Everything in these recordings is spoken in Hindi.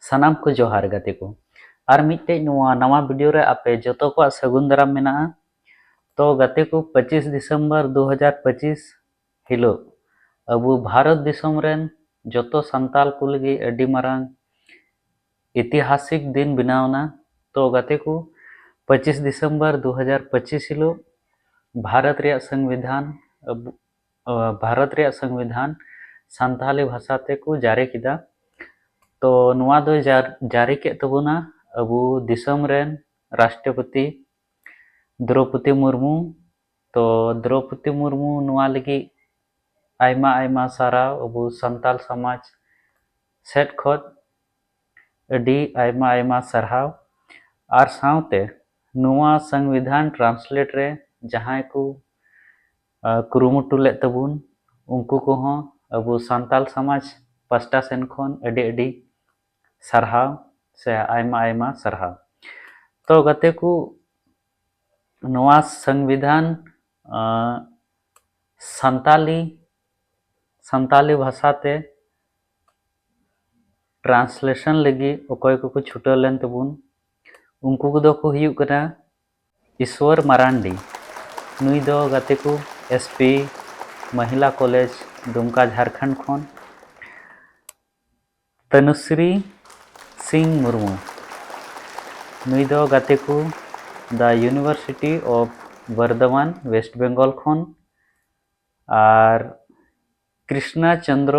सानाम को जोहार गाते को और मिट्टे नवा वीडियो रे आपे जतो को सगुन दाराम मेना। तो गाते को 25 दिसंबर 2025 हिलो अबू भारत दिसम रेन जतो संताल को लगी अडी मारांग ऐतिहासिक दिन बनावना। तो गाते को 25 दिसंबर 2025 हिलो भारत रे संविधान संताली भाषा ते को जारी किदा। तो नुआ दो जारी के तबुना अबू दिसम रेन राष्ट्रपति द्रौपदी मुर्मू। तो द्रौपदी मुर्मू नुआ लगी आयमा आयमा साराव अबू संताल समाज सेट खोद अडी आयमा आयमा सरहाव और सावते नुआ संविधान ट्रांसलेट रे जहां को कुरुमुटु ले तबुन उनको को हो अबू संताल समाज पास्टा सेन खोन अडी अडी सरहाव से आयमा आयमा सरहाव। तो गते को नवा संविधान संताली भाषा ते ट्रांसलेशन लगी अकोय को छुटल लेन तबुन उनको को दो को हुयु कना ईश्वर मारांडी नुई दो गते को एसपी महिला कॉलेज दुमका झारखंड खोन। तनुश्री सिंह मुर्मू नुई दो गते को the university of Bardhaman West Bengal खोन। और कृष्णा चंद्र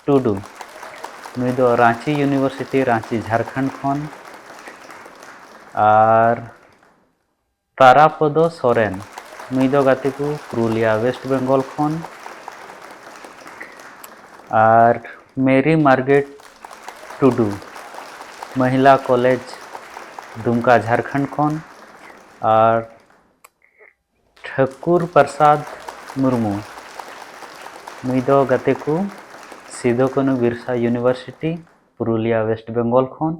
टुडू नुई दो रांची यूनिवर्सिटी रांची झारखंड खोन। और तारापदो सोरेन नुई दो गाते को पुरुलिया वेस्ट बंगाल खोन। और मेरी मार्गेट टुडू महिला कॉलेज दुमका झारखंड खोन। और ठाकुर प्रसाद मुर्मू नुई दो गाते को सिदो कानू बिरसा यूनिवर्सिटी पुरुलिया वेस्ट बंगाल खोन।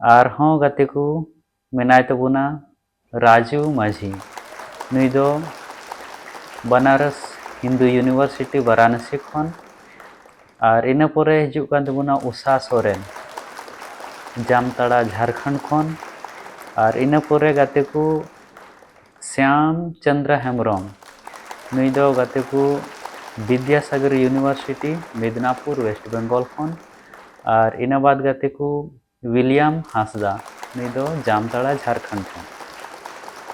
और हों गाते को मेनाय तबुना राजू माझी नुई दो बनारस हिंदू यूनिवर्सिटी वाराणसी खोन। और इन पोरे हिजुक कान तबुना उषा सोरेन जामताड़ा झारखंड खोन। और इन पोरे गाते को श्याम चंद्र हेम्ब्रम नुई दो गाते को विद्यासागर यूनिवर्सिटी मिदनापुर वेस्ट बंगाल खोन। और इन बाद गाते को विलियम हांसदा नुई दो जामताड़ा झारखंड खोन।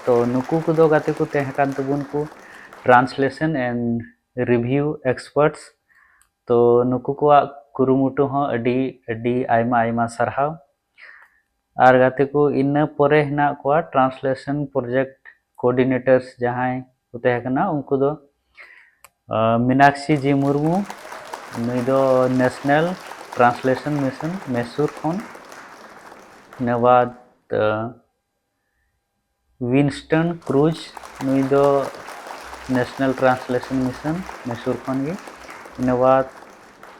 तो नुकु को दो गाते को तेहकान तबुन को ट्रांसलेशन एंड रिव्यू एक्सपर्ट्स। तो नुकु को कुरुमुटु हो अडी अडी आयमा आयमा सरहाव। और गाते को इन पोरे हिना को ट्रांसलेशन प्रोजेक्ट कोऑर्डिनेटर्स जहां को तेहकना उनको दो मीनाक्षी जी मुर्मू नुई दो नेशनल ट्रांसलेशन मिशन मैसूर खोन। नवाद विंस्टन क्रूज नुई दो नेशनल ट्रांसलेशन मिशन मैसूर खोन गी। नवाद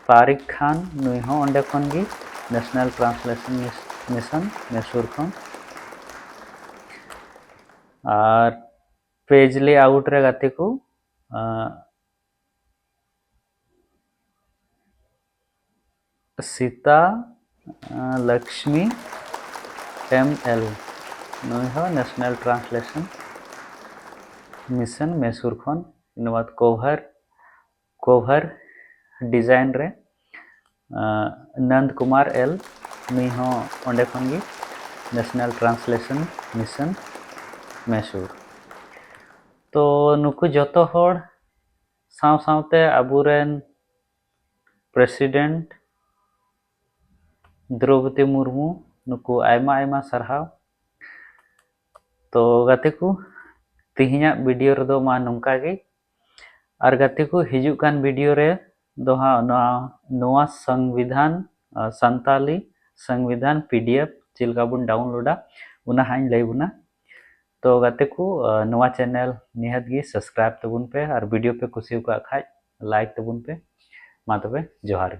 तारिक खान नुई हो अंडे खोन गी नेशनल ट्रांसलेशन मिशन मैसूर खोन। और पेज ले आउट रे गाते को सीता लक्ष्मी ML नुई हो नेशनल ट्रांसलेशन मिशन मैसूर खोन। इनबाद कोभर डिजाइन रे नंद कुमार L नुई हो अंडे खोन गी नेशनल ट्रांसलेशन मिशन मैसूर। तो नुकु जतो होड़ साव सावते अबुरेन प्रेसिडेंट द्रौपदी मुर्मू नुकु आयमा आयमा सरहाव। तो गाते को तिहिना वीडियो रे दो मा नंका गे। और गाते को हिजुक कान वीडियो रे दो हा नवा संविधान संताली संविधान PDF चिलका बुन डाउनलोडा उना हाइन लई बुना। तो गाते को नवा चैनल निहत गी सब्सक्राइब तबुन पे और वीडियो पे कुसी का खाय लाइक तबुन पे मा तबे जोहार।